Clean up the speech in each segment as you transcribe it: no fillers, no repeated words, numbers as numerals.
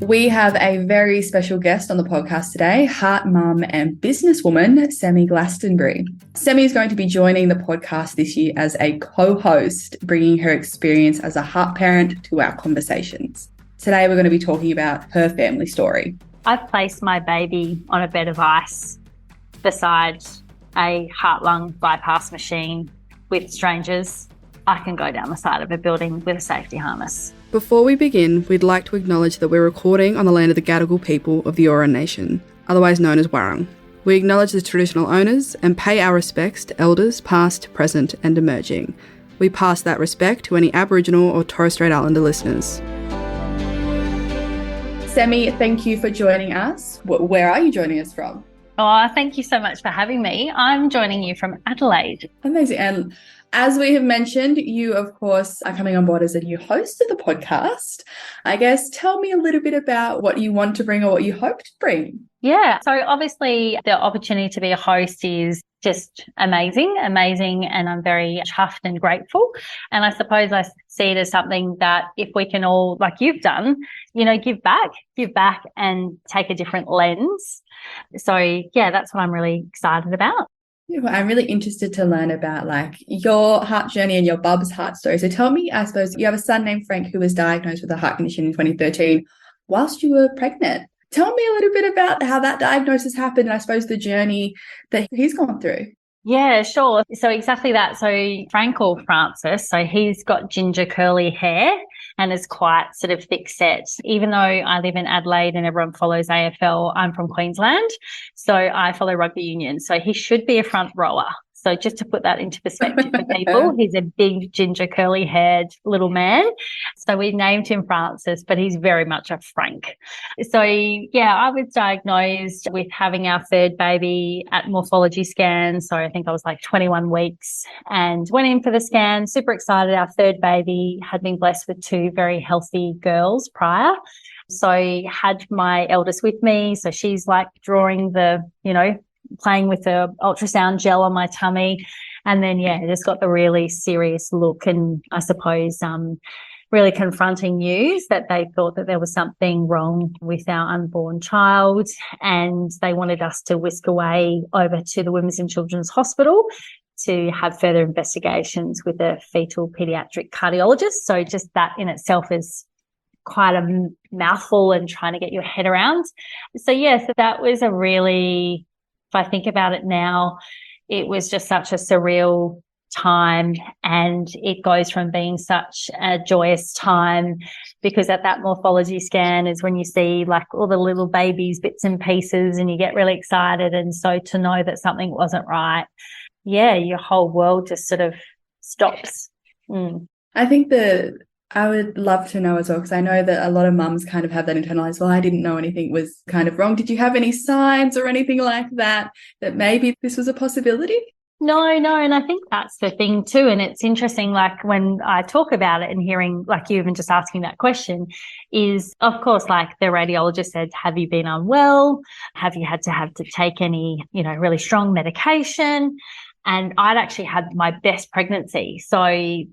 We have a very special guest on the podcast today, heart mum and businesswoman, Sami Glastonbury. Sami is going to be joining the podcast this year as a co-host, bringing her experience as a heart parent to our conversations. Today, we're going to be talking about her family story. I've placed my baby on a bed of ice beside a heart-lung bypass machine with strangers. I can go down the side of a building with a safety harness. Before we begin, we'd like to acknowledge that we're recording on the land of the Gadigal people of the Eora Nation, otherwise known as Warrung. We acknowledge the traditional owners and pay our respects to elders past, present and emerging. We pass that respect to any Aboriginal or Torres Strait Islander listeners. Sami, thank you for joining us. Where are you joining us from? Oh, thank you so much for having me. I'm joining you from Adelaide. Amazing. And as we have mentioned, you, of course, are coming on board as a new host of the podcast. I guess tell me a little bit about what you want to bring or what you hope to bring. Yeah. So obviously the opportunity to be a host is just amazing. And I'm very chuffed and grateful. And I suppose I see it as something that if we can all, like you've done, give back and take a different lens. So yeah, that's what I'm really excited about. I'm really interested to learn about your heart journey and your bub's heart story. So tell me, I suppose you have a son named Frank who was diagnosed with a heart condition in 2013 whilst you were pregnant. Tell me a little bit about how that diagnosis happened and I suppose the journey that he's gone through. Yeah, sure. So exactly that. So Frank, or Francis, so he's got ginger curly hair and is quite sort of thick set. Even though I live in Adelaide and everyone follows AFL, I'm from Queensland. So I follow rugby union. So he should be a front rower. So just to put that into perspective for people, he's a big ginger curly haired little man. So we named him Francis, but he's very much a Frank. So yeah, I was diagnosed with having our third baby at morphology scan. So I think I was 21 weeks and went in for the scan, super excited. Our third baby had been blessed with two very healthy girls prior. So I had my eldest with me. So she's drawing playing with the ultrasound gel on my tummy. And then, just got the really serious look and I suppose really confronting news that they thought that there was something wrong with our unborn child and they wanted us to whisk away over to the Women's and Children's Hospital to have further investigations with a fetal pediatric cardiologist. So just that in itself is quite a mouthful and trying to get your head around. So that was a really... If I think about it now, it was just such a surreal time and it goes from being such a joyous time because at that morphology scan is when you see all the little babies, bits and pieces, and you get really excited. And so to know that something wasn't right, your whole world just sort of stops. I think I would love to know as well, because I know that a lot of mums kind of have that internalized, well, I didn't know anything was kind of wrong. Did you have any signs or anything like that maybe this was a possibility? No. And I think that's the thing too. And it's interesting, when I talk about it and hearing, you even just asking that question is, of course, the radiologist said, have you been unwell? Have you had to take any, really strong medication? And I'd actually had my best pregnancy. So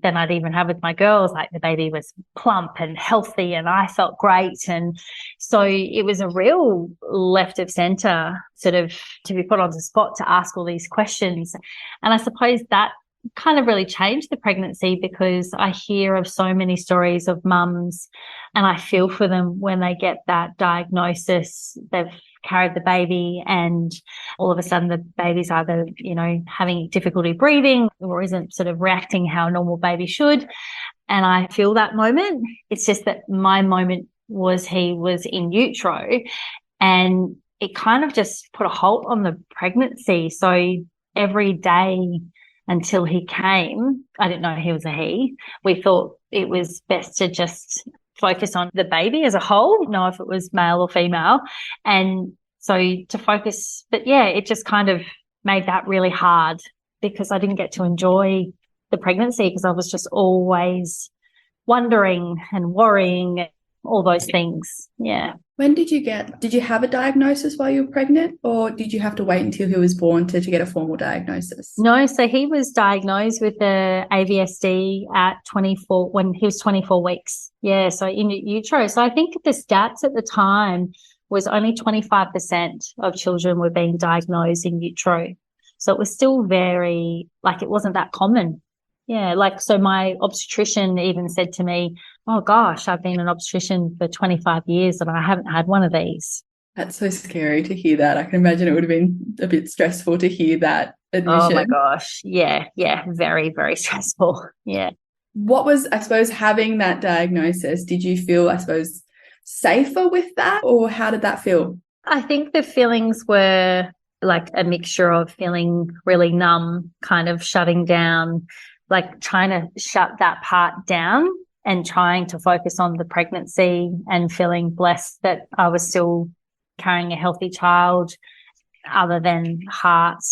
then I'd even have with my girls, the baby was plump and healthy and I felt great. And so it was a real left of center sort of to be put on the spot to ask all these questions. And I suppose that kind of really changed the pregnancy because I hear of so many stories of mums and I feel for them when they get that diagnosis. They've carried the baby and all of a sudden the baby's either, having difficulty breathing or isn't sort of reacting how a normal baby should. And I feel that moment. It's just that my moment was he was in utero and it kind of just put a halt on the pregnancy. So every day until he came, I didn't know he was a he. We thought it was best to just focus on the baby as a whole, know if it was male or female. And so to focus, but it just kind of made that really hard because I didn't get to enjoy the pregnancy because I was just always wondering and worrying. all those things. Yeah. When did you have a diagnosis while you were pregnant, or did you have to wait until he was born to get a formal diagnosis? No, so he was diagnosed with the AVSD at 24, when he was 24 weeks. Yeah, so in utero. So I think the stats at the time was only 25% of children were being diagnosed in utero. So it was still very, it wasn't that common. Yeah, so my obstetrician even said to me, oh gosh, I've been an obstetrician for 25 years and I haven't had one of these. That's so scary to hear that. I can imagine it would have been a bit stressful to hear that admission. Oh my gosh. Yeah. Very, very stressful. Yeah. What was, I suppose, having that diagnosis, did you feel, I suppose, safer with that, or how did that feel? I think the feelings were like a mixture of feeling really numb, kind of shutting down, trying to shut that part down and trying to focus on the pregnancy and feeling blessed that I was still carrying a healthy child other than heart.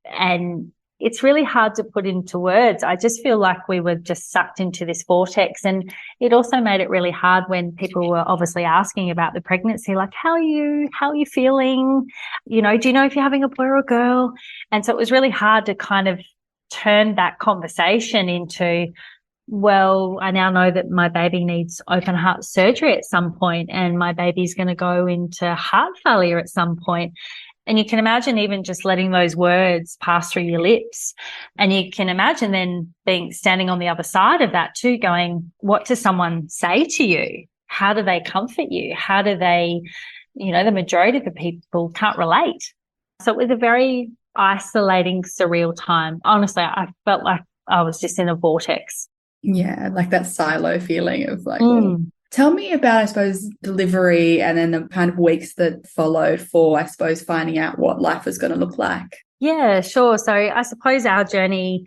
And it's really hard to put into words. I just feel like we were just sucked into this vortex. And it also made it really hard when people were obviously asking about the pregnancy, like, how are you feeling? Do you know if you're having a boy or a girl? And so it was really hard to kind of turn that conversation into, well, I now know that my baby needs open heart surgery at some point and my baby's going to go into heart failure at some point. And you can imagine even just letting those words pass through your lips. And you can imagine then standing on the other side of that too, going, what does someone say to you? How do they comfort you? How do they, the majority of the people can't relate. So it was a very isolating, surreal time. Honestly, I felt like I was just in a vortex. Yeah, like that silo feeling of Tell me about, I suppose, delivery and then the kind of weeks that followed for, I suppose, finding out what life was going to look like. Yeah, sure. So I suppose our journey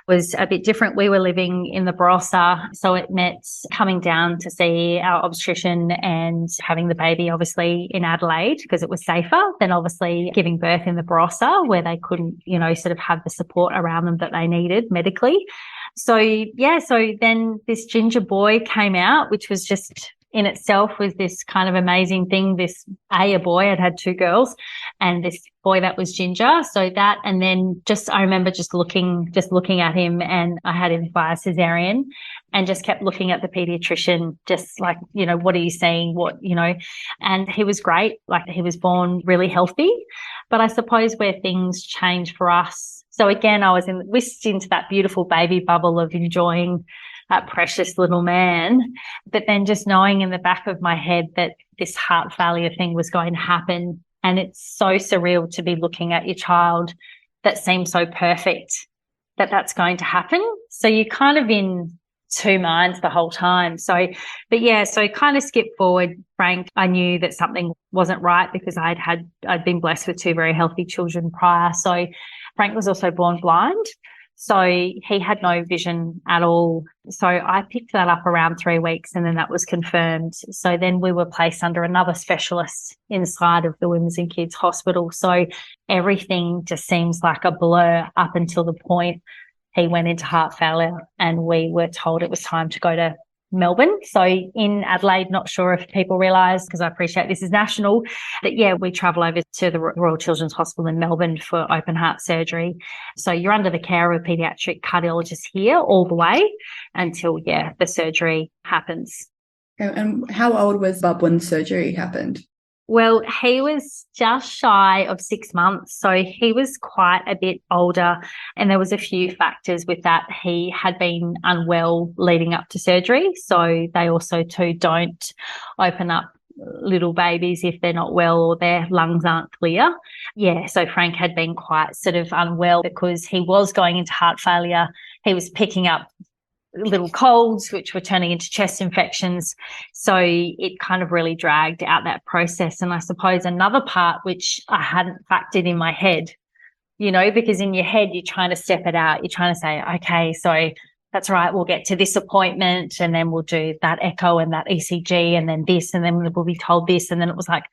was a bit different. We were living in the Barossa, so it meant coming down to see our obstetrician and having the baby obviously in Adelaide because it was safer than obviously giving birth in the Barossa where they couldn't, sort of have the support around them that they needed medically. So then this ginger boy came out, which was just in itself was this kind of amazing thing. A boy, I'd had two girls, and this boy that was ginger. So that, and then I remember just looking at him, and I had him via cesarean and just kept looking at the pediatrician, just like, what are you seeing? And he was great. He was born really healthy, but I suppose where things changed for us. So again, I was whisked into that beautiful baby bubble of enjoying that precious little man, but then just knowing in the back of my head that this heart failure thing was going to happen. And it's so surreal to be looking at your child that seems so perfect that's going to happen. So you're kind of in two minds the whole time. So kind of skip forward, Frank. I knew that something wasn't right because I'd been blessed with two very healthy children prior. So Frank was also born blind. So he had no vision at all. So I picked that up around 3 weeks and then that was confirmed. So then we were placed under another specialist inside of the Women's and Kids Hospital. So everything just seems like a blur up until the point he went into heart failure and we were told it was time to go to Melbourne. So in Adelaide, not sure if people realise, because I appreciate this is national, that we travel over to the Royal Children's Hospital in Melbourne for open heart surgery. So you're under the care of a paediatric cardiologist here all the way until, the surgery happens. And how old was Bub when surgery happened? Well, he was just shy of 6 months, so he was quite a bit older, and there was a few factors with that. He had been unwell leading up to surgery, so they also too don't open up little babies if they're not well or their lungs aren't clear. So Frank had been quite sort of unwell because he was going into heart failure. He was picking up little colds, which were turning into chest infections. So it kind of really dragged out that process. And I suppose another part, which I hadn't factored in my head, because in your head, you're trying to step it out. You're trying to say, okay, so that's right, we'll get to this appointment and then we'll do that echo and that ECG and then this, and then we'll be told this. And then it was like,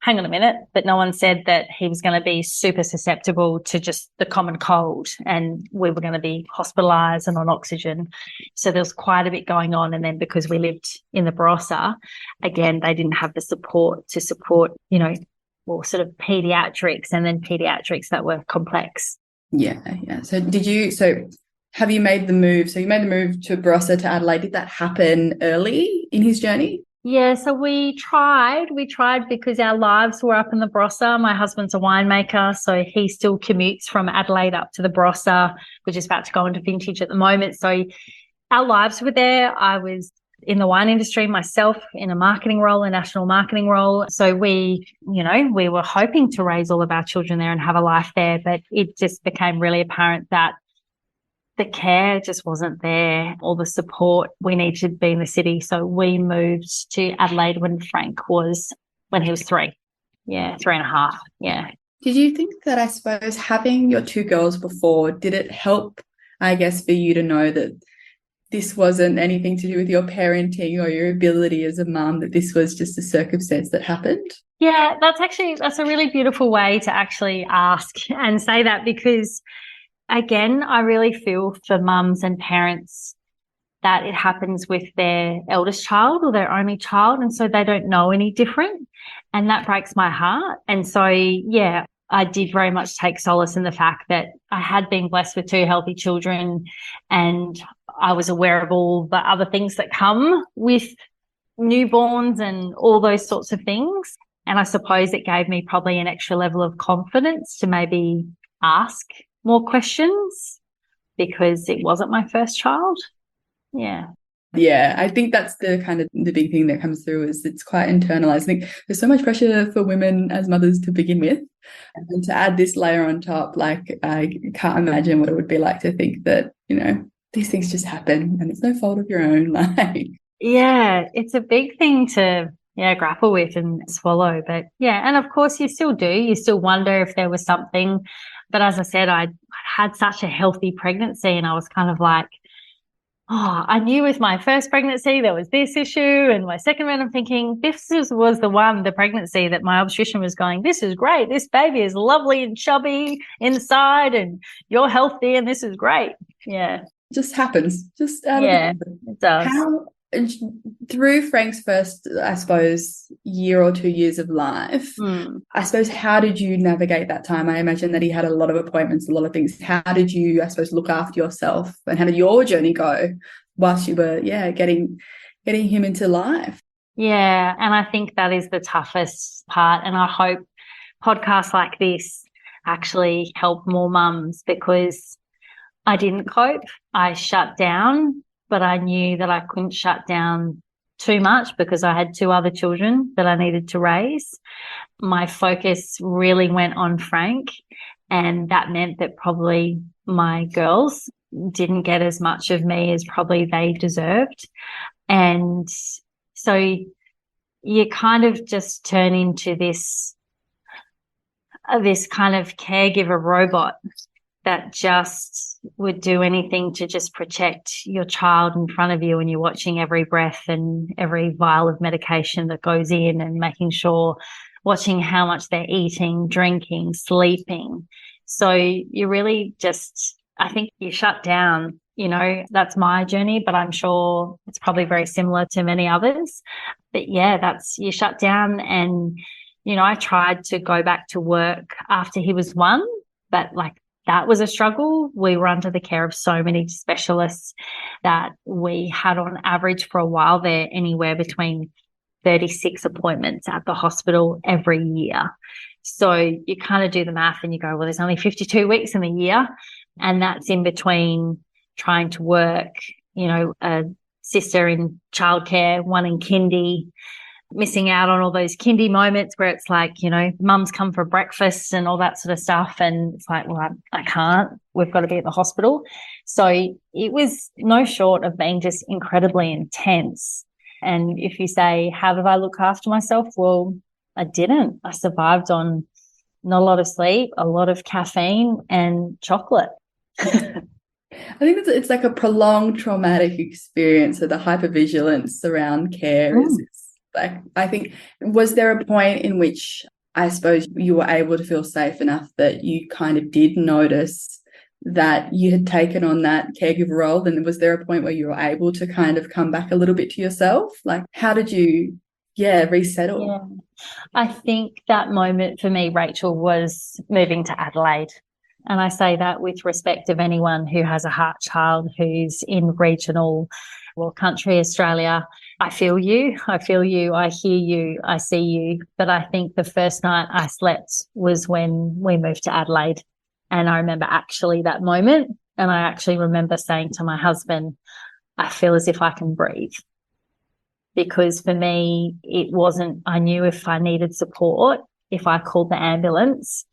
hang on a minute, but no one said that he was going to be super susceptible to just the common cold and we were going to be hospitalised and on oxygen. So there was quite a bit going on. And then because we lived in the Barossa, again, they didn't have the support to support, well, sort of paediatrics and then paediatrics that were complex. Yeah. So have you made the move? So you made the move to Barossa to Adelaide. Did that happen early in his journey? Yeah, so we tried because our lives were up in the Barossa. My husband's a winemaker, so he still commutes from Adelaide up to the Barossa. We're just about to go into vintage at the moment. So our lives were there. I was in the wine industry myself in a marketing role, a national marketing role. So we were hoping to raise all of our children there and have a life there, but it just became really apparent that the care just wasn't there, or the support. We needed to be in the city. So we moved to Adelaide when he was 3. Yeah, 3.5. Yeah. Did you think that, I suppose, having your 2 girls before, did it help, I guess, for you to know that this wasn't anything to do with your parenting or your ability as a mum, that this was just a circumstance that happened? Yeah, that's a really beautiful way to actually ask and say that, because again, I really feel for mums and parents that it happens with their eldest child or their only child, and so they don't know any different, and that breaks my heart. And so, yeah, I did very much take solace in the fact that I had been blessed with 2 healthy children, and I was aware of all the other things that come with newborns and all those sorts of things. And I suppose it gave me probably an extra level of confidence to maybe ask more questions, because it wasn't my first child. Yeah. Yeah, I think that's the big thing that comes through, is it's quite internalized. I think there's so much pressure for women as mothers to begin with, and to add this layer on top, like, I can't imagine what it would be like to think that, these things just happen and it's no fault of your own. Like, yeah, it's a big thing to grapple with and swallow. But yeah, and of course you still do. You still wonder if there was something. But as I said, I had such a healthy pregnancy, and I was kind of like, I knew with my first pregnancy there was this issue, and my second one I'm thinking was the pregnancy that my obstetrician was going, this is great. This baby is lovely and chubby inside and you're healthy and this is great. Yeah. It just happens. Just out of it does. Through Frank's first, I suppose, year or 2 years of life, I suppose, how did you navigate that time? I imagine that he had a lot of appointments, a lot of things. How did you, I suppose, look after yourself, and how did your journey go whilst you were, getting him into life? Yeah, and I think that is the toughest part, and I hope podcasts like this actually help more mums, because I didn't cope. I shut down. But I knew that I couldn't shut down too much because I had 2 other children that I needed to raise. My focus really went on Frank, and that meant that probably my girls didn't get as much of me as probably they deserved. And so you kind of just turn into this kind of caregiver robot that just would do anything to just protect your child in front of you, and you're watching every breath and every vial of medication that goes in, and watching how much they're eating, drinking, sleeping. So you really just, I think you shut down. That's my journey, but I'm sure it's probably very similar to many others. But yeah, you shut down. And, I tried to go back to work after he was 1, but that was a struggle. We were under the care of so many specialists that we had, on average for a while there, anywhere between 36 appointments at the hospital every year. So you kind of do the math and you go, well, there's only 52 weeks in the year. And that's in between trying to work, a sister in childcare, 1 in kindy, missing out on all those kindy moments where it's like, mums come for breakfast and all that sort of stuff. And it's like, well, I can't. We've got to be at the hospital. So it was no short of being just incredibly intense. And if you say, how did I look after myself? Well, I didn't. I survived on not a lot of sleep, a lot of caffeine and chocolate. I think it's like a prolonged traumatic experience. So the hypervigilance around care Like, I think, was there a point in which I suppose you were able to feel safe enough that you kind of did notice that you had taken on that caregiver role? Then was there a point where you were able to kind of come back a little bit to yourself? Like, how did you, resettle? Yeah. I think that moment for me, Rachel, was moving to Adelaide. And I say that with respect of anyone who has a heart child who's in regional or country Australia. I feel you, I hear you, I see you. But I think the first night I slept was when we moved to Adelaide. And I remember actually that moment. And I actually remember saying to my husband, I feel as if I can breathe. Because for me, it wasn't, I knew if I needed support, if I called the ambulance,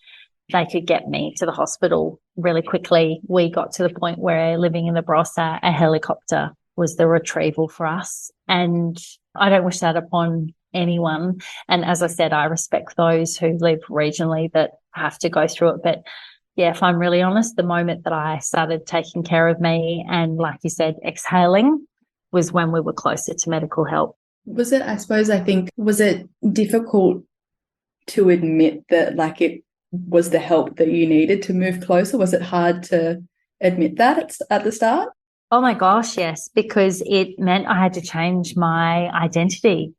they could get me to the hospital really quickly. We got to the point where living in the Barossa, a helicopter was the retrieval for us. And I don't wish that upon anyone. And as I said, I respect those who live regionally that have to go through it. But yeah, if I'm really honest, the moment that I started taking care of me and, like you said, exhaling was when we were closer to medical help. Was it, I suppose, I think, was it difficult to admit that, like, it was the help that you needed to move closer? Was it hard to admit that at the start? Oh my gosh, yes, because it meant I had to change my identity.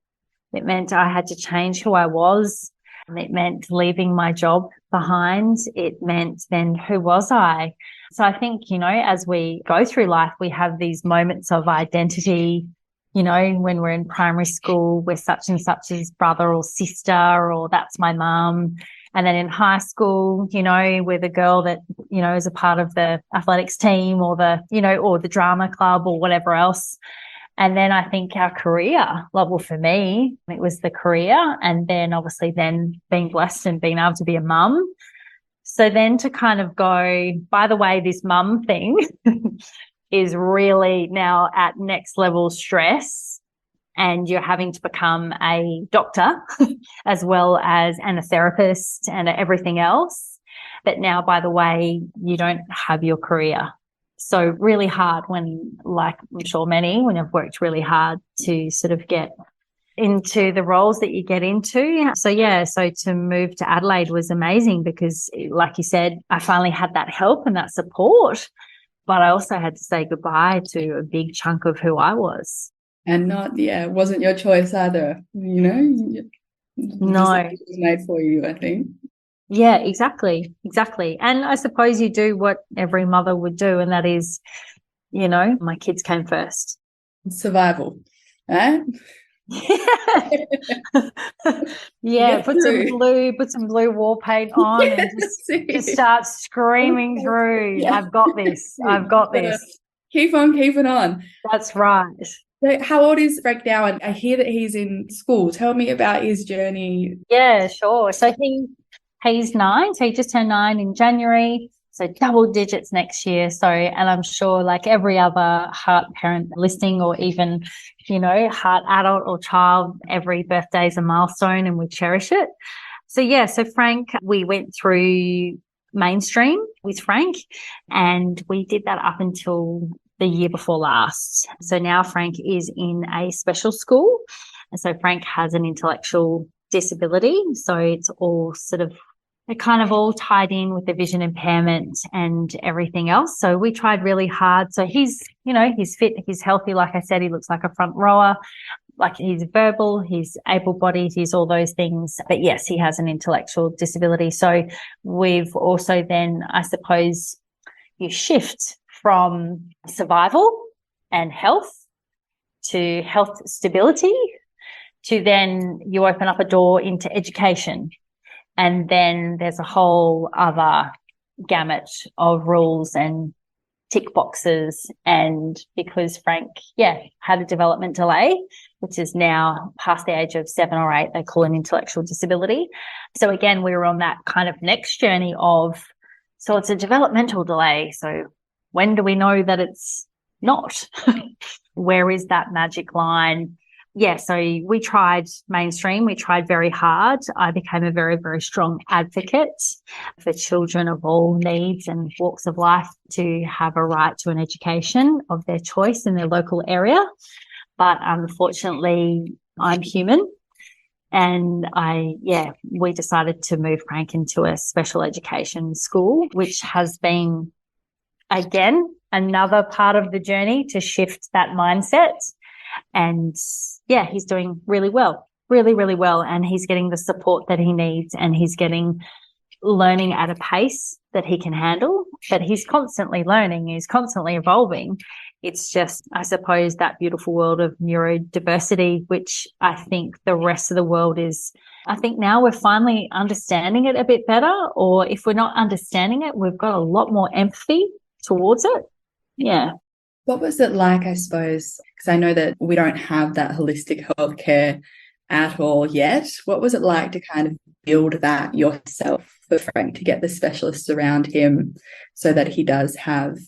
It meant I had to change who I was. It meant leaving my job behind. It meant then who was I? So I think, as we go through life, we have these moments of identity. When we're in primary school, we're such and such's brother or sister, or that's my mum. And then in high school, we're the girl that, is a part of the athletics team or the drama club or whatever else. And then I think our career level for me, it was the career. And then obviously then being blessed and being able to be a mum. So then to kind of go, by the way, this mum thing is really now at next level stress. And you're having to become a doctor as well as a therapist and everything else. But now, by the way, you don't have your career. So really hard when, like I'm sure many, when I've worked really hard to sort of get into the roles that you get into. So to move to Adelaide was amazing because, like you said, I finally had that help and that support, but I also had to say goodbye to a big chunk of who I was. And it wasn't your choice either, No. It was made for you, I think. Yeah, exactly. And I suppose you do what every mother would do, and that is, my kids came first. Survival, right? Yeah, put some blue wall paint on and just start screaming through. Yeah. I've got this. Keep on keeping on. That's right. So how old is Frank now? And I hear that he's in school. Tell me about his journey. Yeah, sure. So he's 9. So he just turned 9 in January. So double digits next year. So, and I'm sure like every other heart parent listening or even, heart adult or child, every birthday is a milestone and we cherish it. So Frank, we went through mainstream with Frank and we did that up until the year before last. So now Frank is in a special school. And so Frank has an intellectual disability. So it's all kind of all tied in with the vision impairment and everything else. So we tried really hard. So he's fit, he's healthy. Like I said, he looks like a front rower, like he's verbal, he's able-bodied, he's all those things. But yes, he has an intellectual disability. So we've also then, I suppose, you shift from survival and health to health stability to then you open up a door into education. And then there's a whole other gamut of rules and tick boxes. And because Frank, had a development delay, which is now past the age of 7 or 8, they call an intellectual disability. So again, we were on that kind of next journey of, so it's a developmental delay. So when do we know that it's not? Where is that magic line? Yeah, so we tried mainstream. We tried very hard. I became a very, very strong advocate for children of all needs and walks of life to have a right to an education of their choice in their local area. But unfortunately, I'm human. And we decided to move Frank into a special education school, which has been, again, another part of the journey to shift that mindset. And he's doing really well, really, really well. And he's getting the support that he needs, and he's learning at a pace that he can handle, but he's constantly learning, he's constantly evolving. It's just, I suppose, that beautiful world of neurodiversity, which I think the rest of the world is, I think now we're finally understanding it a bit better, or if we're not understanding it, we've got a lot more empathy towards it. Yeah. What was it like, I suppose, because I know that we don't have that holistic healthcare at all yet. What was it like to kind of build that yourself for Frank, to get the specialists around him so that he does have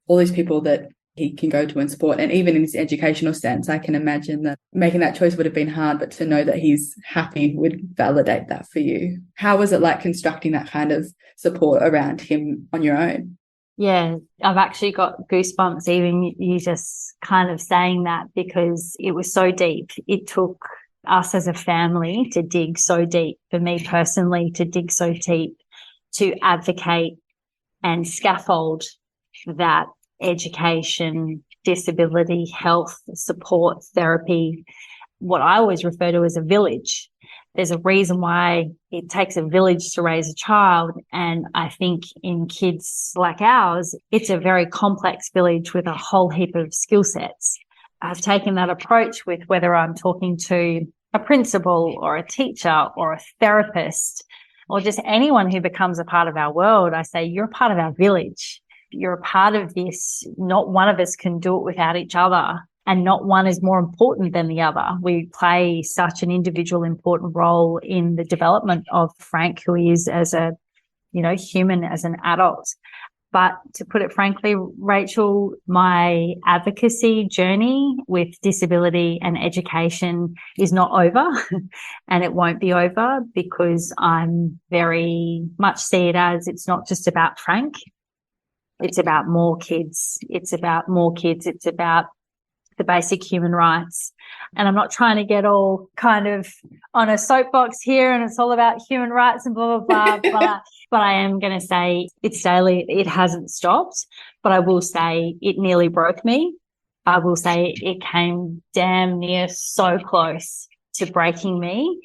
all these people that he can go to and support? And even in his educational sense, I can imagine that making that choice would have been hard, but to know that he's happy would validate that for you. How was it like constructing that kind of support around him on your own? Yeah, I've actually got goosebumps even you just kind of saying that, because it was so deep. It took us as a family to dig so deep, for me personally to dig so deep, to advocate and scaffold that education, disability, health, support, therapy, what I always refer to as a village. There's a reason why it takes a village to raise a child. And I think in kids like ours, it's a very complex village with a whole heap of skill sets. I've taken that approach with whether I'm talking to a principal or a teacher or a therapist or just anyone who becomes a part of our world. I say, you're a part of our village. You're a part of this. Not one of us can do it without each other, and not one is more important than the other. We play such an individual important role in the development of Frank, who he is as a, human, as an adult. But to put it frankly, Rachel, my advocacy journey with disability and education is not over, and it won't be over, because I'm very much see it as it's not just about Frank. It's about more kids. It's about the basic human rights. And I'm not trying to get all kind of on a soapbox here and it's all about human rights and blah, blah, blah. But I am going to say it's daily. It hasn't stopped, but I will say it nearly broke me. I will say it came damn near so close to breaking me.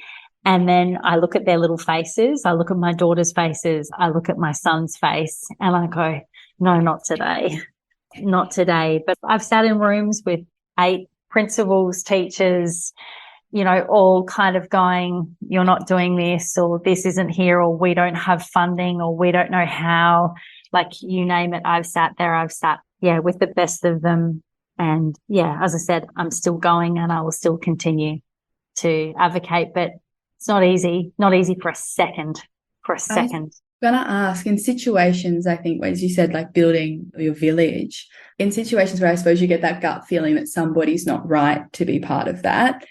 And then I look at their little faces. I look at my daughter's faces. I look at my son's face and I go, no, not today. Not today. But I've sat in rooms with 8 principals, teachers, all kind of going, you're not doing this, or this isn't here, or we don't have funding, or we don't know how, like you name it. I've sat with the best of them. And as I said, I'm still going and I will still continue to advocate, but it's not easy for a second. Going to ask, in situations, I think, as you said, like building your village, in situations where I suppose you get that gut feeling that somebody's not right to be part of that,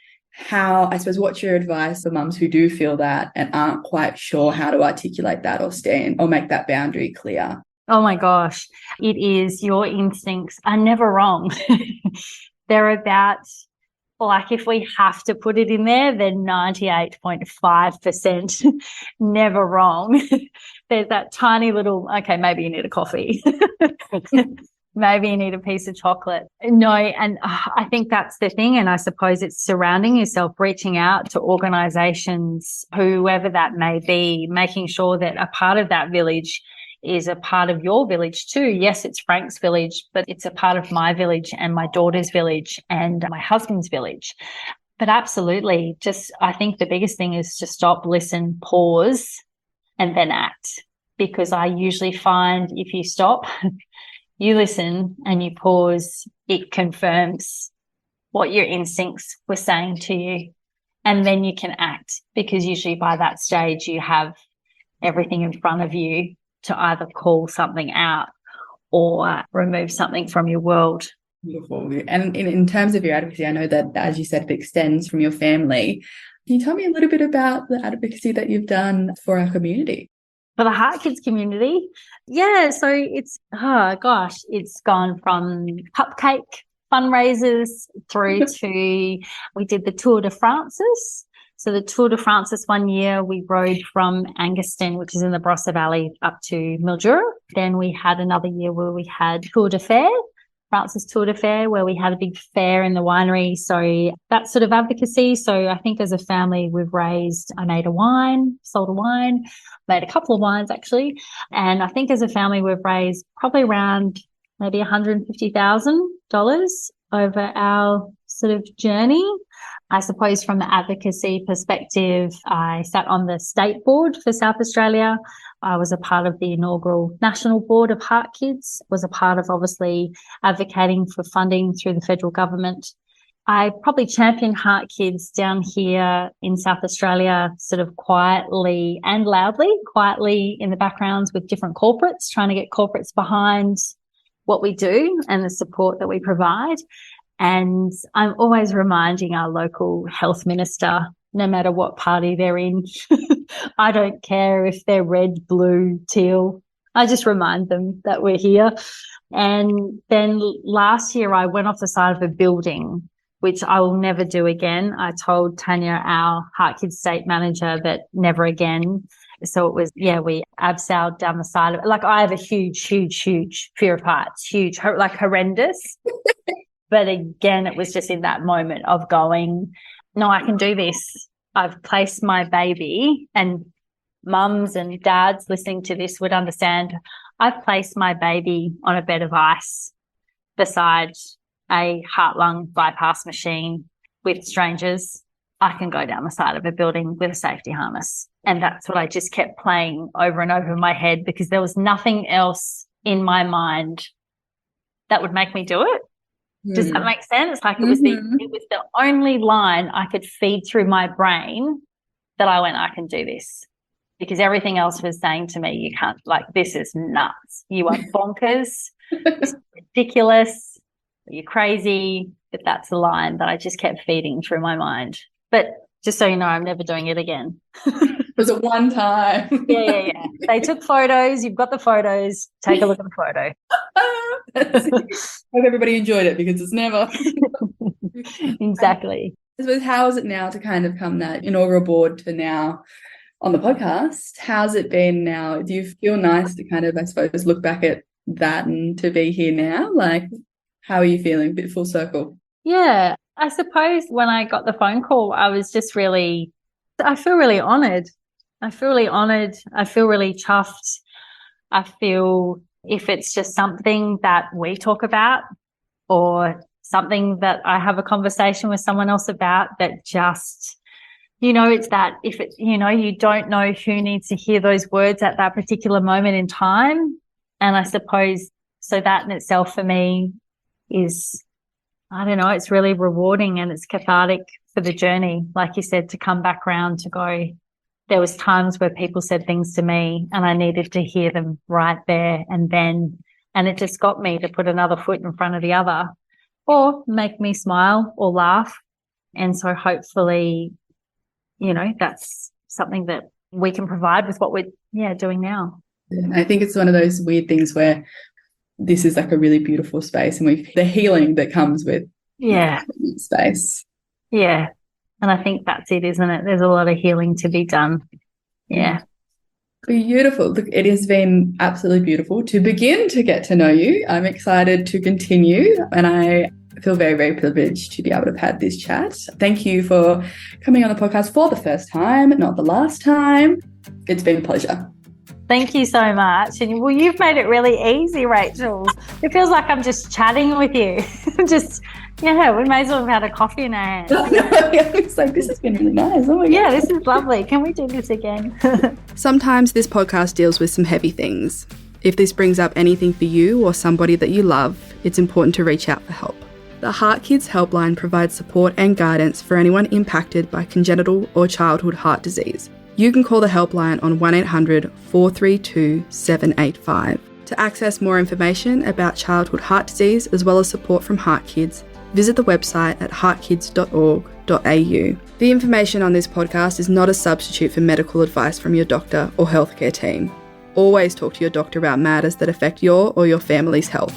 what's your advice for mums who do feel that and aren't quite sure how to articulate that or stand or make that boundary clear? Oh my gosh, it is, your instincts are never wrong. They're about, like, if we have to put it in there, they're 98.5% never wrong. There's that tiny little, okay, maybe you need a coffee. Maybe you need a piece of chocolate. No, and I think that's the thing. And I suppose it's surrounding yourself, reaching out to organisations, whoever that may be, making sure that a part of that village is a part of your village too. Yes, it's Frank's village, but it's a part of my village and my daughter's village and my husband's village. But absolutely, I think the biggest thing is to stop, listen, pause, and then act. Because I usually find if you stop, you listen and you pause, it confirms what your instincts were saying to you. And then you can act, because usually by that stage you have everything in front of you to either call something out or remove something from your world. Beautiful. And in terms of your advocacy, I know that, as you said, it extends from your family. Can you tell me a little bit about the advocacy that you've done for our community? For the Heart Kids community? Yeah, so it's gone from cupcake fundraisers through to, we did the Tour de France's. So the Tour de France's one year, we rode from Anguston, which is in the Barossa Valley, up to Mildura. Then we had another year where we had Tour de Fair, France's Tour de Fair, where we had a big fair in the winery. So that sort of advocacy. So I think as a family, I made a wine, sold a wine, made a couple of wines actually. And I think as a family, we've raised probably around maybe $150,000 over our sort of journey. I suppose from the advocacy perspective, I sat on the state board for South Australia. I was a part of the inaugural national board of Heart Kids, was a part of obviously advocating for funding through the federal government. I probably championed Heart Kids down here in South Australia, sort of quietly and loudly, quietly in the backgrounds with different corporates, trying to get corporates behind what we do and the support that we provide. And I'm always reminding our local health minister, no matter what party they're in, I don't care if they're red, blue, teal. I just remind them that we're here. And then last year I went off the side of a building, which I will never do again. I told Tanya, our Heart Kids state manager, that never again. So it was, we abseiled down the side of it. Like I have a huge fear of heights, like horrendous. But again, it was just in that moment of going, no, I can do this. I've placed my baby, and mums and dads listening to this would understand. I've placed my baby on a bed of ice beside a heart-lung bypass machine with strangers. I can go down the side of a building with a safety harness. And that's what I just kept playing over and over in my head, because there was nothing else in my mind that would make me do it. Does that make sense? Like it was the only line I could feed through my brain that I went, I can do this, because everything else was saying to me, you can't, like, this is nuts. You are bonkers. It's ridiculous. You're crazy. But that's the line that I just kept feeding through my mind. But just so you know, I'm never doing it again. It was a one time. Yeah. They took photos. You've got the photos. Take a look at the photo. Hope everybody enjoyed it, because it's never. Exactly. I suppose, how is it now to kind of come that inaugural board to now on the podcast? How's it been now? Do you feel nice to kind of, I suppose, look back at that and to be here now? Like, how are you feeling? A bit full circle. Yeah, I suppose when I got the phone call, I was just I feel really honoured. I feel really chuffed. I feel if it's just something that we talk about, or something that I have a conversation with someone else about, that just, it's that if it, you don't know who needs to hear those words at that particular moment in time. And I suppose, so that in itself for me is, I don't know, it's really rewarding and it's cathartic for the journey. Like you said, to come back around to go, there was times where people said things to me and I needed to hear them right there and then, and it just got me to put another foot in front of the other, or make me smile or laugh. And so hopefully, that's something that we can provide with what we're doing now. I think it's one of those weird things where this is like a really beautiful space, and the healing that comes with space. Yeah. And I think that's it, isn't it? There's a lot of healing to be done. Yeah. Beautiful. Look, it has been absolutely beautiful to begin to get to know you. I'm excited to continue, and I feel very, very privileged to be able to have had this chat. Thank you for coming on the podcast for the first time, not the last time. It's been a pleasure. Thank you so much. And well, you've made it really easy, Rachel. It feels like I'm just chatting with you. We may as well have had a coffee in our hands. It's like, this has been really nice. Oh my God. Yeah, this is lovely. Can we do this again? Sometimes this podcast deals with some heavy things. If this brings up anything for you or somebody that you love, it's important to reach out for help. The Heart Kids Helpline provides support and guidance for anyone impacted by congenital or childhood heart disease. You can call the helpline on 1800 432 785. To access more information about childhood heart disease as well as support from Heart Kids, visit the website at heartkids.org.au. The information on this podcast is not a substitute for medical advice from your doctor or healthcare team. Always talk to your doctor about matters that affect your or your family's health.